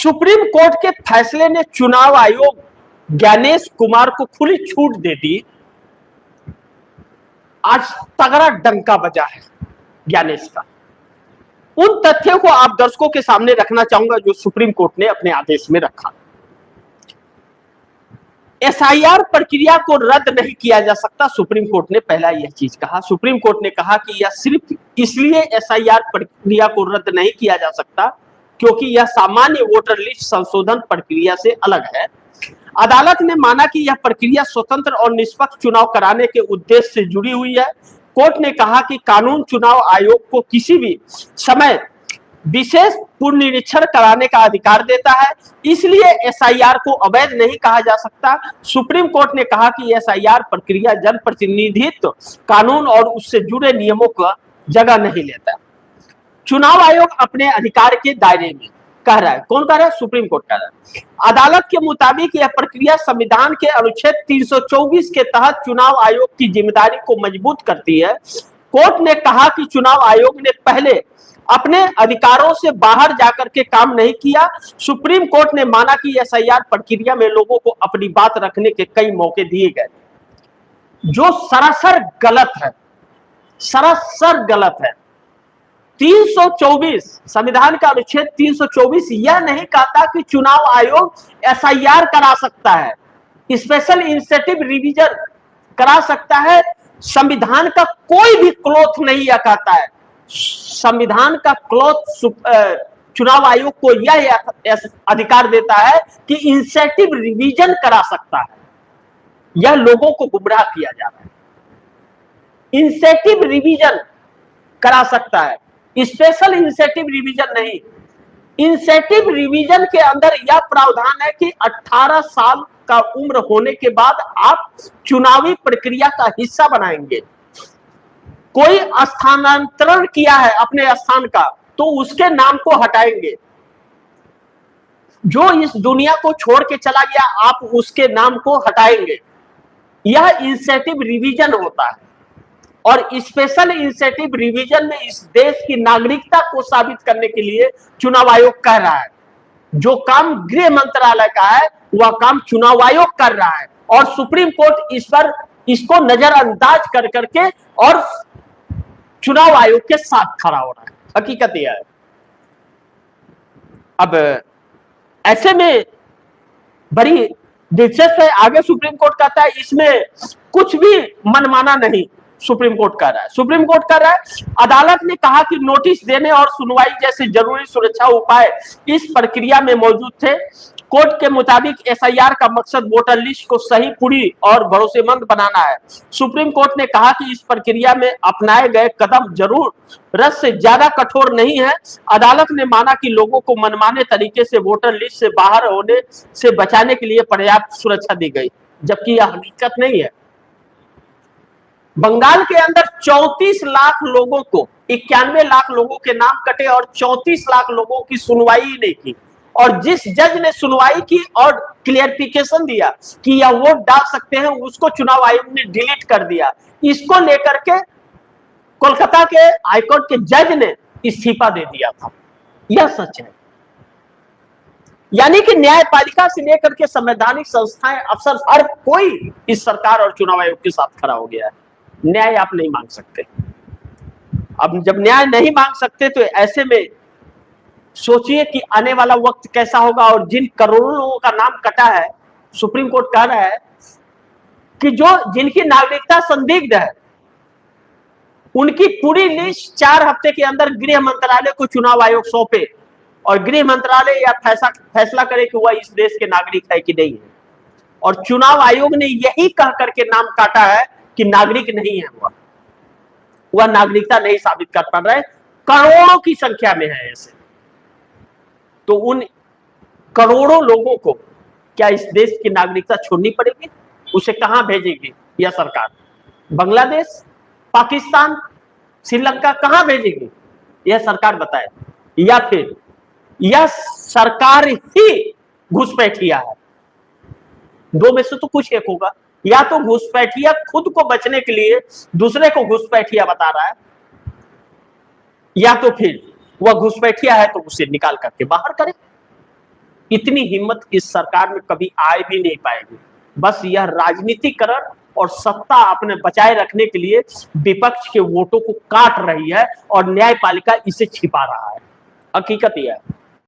Supreme court के फैसले ने चुनाव आयोग ज्ञानेश कुमार को खुली छूट दे दी। आज तगड़ा डंका बजा है ज्ञानेश का। उन तथ्यों को आप दर्शकों के सामने रखना चाहूंगा जो सुप्रीम कोर्ट ने अपने आदेश में रखा। एसआईआर प्रक्रिया को रद्द नहीं किया जा सकता, सुप्रीम कोर्ट ने पहला यह चीज कहा। सुप्रीम कोर्ट ने कहा कि यह सिर्फ इसलिए एसआईआर प्रक्रिया को रद्द नहीं किया जा सकता क्योंकि यह सामान्य वोटर लिस्ट संशोधन प्रक्रिया से अलग है। अदालत ने माना कि यह प्रक्रिया स्वतंत्र और निष्पक्ष चुनाव कराने के उद्देश्य से जुड़ी हुई है। कोर्ट ने कहा कि कानून चुनाव आयोग को किसी भी समय विशेष पुनरीक्षण कराने का अधिकार देता है, इसलिए एसआईआर को अवैध नहीं कहा जा सकता। सुप्रीम कोर्ट ने कहा कि एसआईआर प्रक्रिया जनप्रतिनिधित्व कानून और उससे जुड़े नियमों का जगह नहीं लेता। चुनाव आयोग अपने अधिकार के दायरे में कह रहा है। कौन कह रहा है? सुप्रीम कोर्ट कह रहा है। अदालत के मुताबिक यह प्रक्रिया संविधान के अनुच्छेद 324 के तहत चुनाव आयोग की जिम्मेदारी को मजबूत करती है। कोर्ट ने कहा कि चुनाव आयोग ने पहले अपने अधिकारों से बाहर जाकर के काम नहीं किया। सुप्रीम कोर्ट ने माना कि एसआईआर प्रक्रिया में लोगों को अपनी बात रखने के कई मौके दिए गए, जो सरासर गलत है, सरासर गलत है। 324 संविधान का अनुच्छेद 324 यह नहीं कहता कि चुनाव आयोग एसआईआर करा सकता है, स्पेशल इनिशिएटिव रिवीजन करा सकता है। संविधान का कोई भी क्लॉथ नहीं यह कहता है। संविधान का क्लॉथ चुनाव आयोग को यह अधिकार देता है कि इनिशिएटिव रिवीजन करा सकता है। यह लोगों को गुमराह किया जा रहा है। इनिशिएटिव रिवीजन करा सकता है, स्पेशल इनिशिएटिव रिवीजन नहीं। इनिशिएटिव रिवीजन के अंदर यह प्रावधान है कि 18 साल का उम्र होने के बाद आप चुनावी प्रक्रिया का हिस्सा बनाएंगे। कोई स्थानांतरण किया है अपने स्थान का तो उसके नाम को हटाएंगे। जो इस दुनिया को छोड़ के चला गया आप उसके नाम को हटाएंगे। यह इनिशिएटिव रिवीजन होता है। और स्पेशल इनिशिएटिव रिवीजन में इस देश की नागरिकता को साबित करने के लिए चुनाव आयोग कह रहा है। जो काम गृह मंत्रालय का है वह काम चुनाव आयोग कर रहा है और सुप्रीम कोर्ट इस पर इसको नजरअंदाज कर करके और चुनाव आयोग के साथ खड़ा हो रहा है। हकीकत यह है। अब ऐसे में बड़ी दिलचस्प है, आगे सुप्रीम कोर्ट कहता है इसमें कुछ भी मनमाना नहीं। सुप्रीम कोर्ट कह रहा है, सुप्रीम कोर्ट कह रहा है अदालत ने कहा कि नोटिस देने और सुनवाई जैसे जरूरी सुरक्षा उपाय इस प्रक्रिया में मौजूद थे। कोर्ट के मुताबिक एसआईआर का मकसद वोटर लिस्ट को सही, पूरी और भरोसेमंद बनाना है। सुप्रीम कोर्ट ने कहा कि इस प्रक्रिया में अपनाए गए कदम जरूरत से ज्यादा कठोर नहीं है। अदालत ने माना कि लोगों को मनमाने तरीके से वोटर लिस्ट से बाहर होने से बचाने के लिए पर्याप्त सुरक्षा दी गई, जबकि यह हकीकत नहीं है। बंगाल के अंदर 34 लाख लोगों को, 91 लाख लोगों के नाम कटे और 34 लाख लोगों की सुनवाई ही नहीं की। और जिस जज ने सुनवाई की और क्लियरिफिकेशन दिया कि यह वोट डाल सकते हैं, उसको चुनाव आयोग ने डिलीट कर दिया। इसको लेकर के कोलकाता के हाईकोर्ट के जज ने इस्तीफा दे दिया था। यह सच है। यानी कि न्यायपालिका से लेकर के संवैधानिक संस्थाएं, अफसर, हर कोई इस सरकार और चुनाव आयोग के साथ खड़ा हो गया है। न्याय आप नहीं मांग सकते। अब जब न्याय नहीं मांग सकते तो ऐसे में सोचिए कि आने वाला वक्त कैसा होगा। और जिन करोड़ों लोगों का नाम कटा है, सुप्रीम कोर्ट कह रहा है कि जो जिनकी नागरिकता संदिग्ध है उनकी पूरी लिस्ट 4 हफ्ते के अंदर गृह मंत्रालय को चुनाव आयोग सौंपे और गृह मंत्रालय या फैसला करे कि वह इस देश के नागरिक है कि नहीं है। और चुनाव आयोग ने यही कह करके नाम काटा है कि नागरिक नहीं है, वह नागरिकता नहीं साबित कर पा रहे। करोड़ों की संख्या में है ऐसे। तो उन करोड़ों लोगों को क्या इस देश की नागरिकता छोड़नी पड़ेगी? उसे कहां भेजेगी यह सरकार? बांग्लादेश, पाकिस्तान, श्रीलंका कहां भेजेगी यह सरकार बताए? या फिर यह सरकार ही घुसपैठिया है? दो में से तो कुछ एक होगा। या तो घुसपैठिया खुद को बचने के लिए दूसरे को घुसपैठिया बता रहा है, या तो फिर वह घुसपैठिया है तो उसे निकाल करके बाहर करे। इतनी हिम्मत इस सरकार में कभी आए भी नहीं पाएगी। बस यह राजनीतिकरण और सत्ता अपने बचाए रखने के लिए विपक्ष के वोटों को काट रही है और न्यायपालिका इसे छिपा रहा है। हकीकत यह है।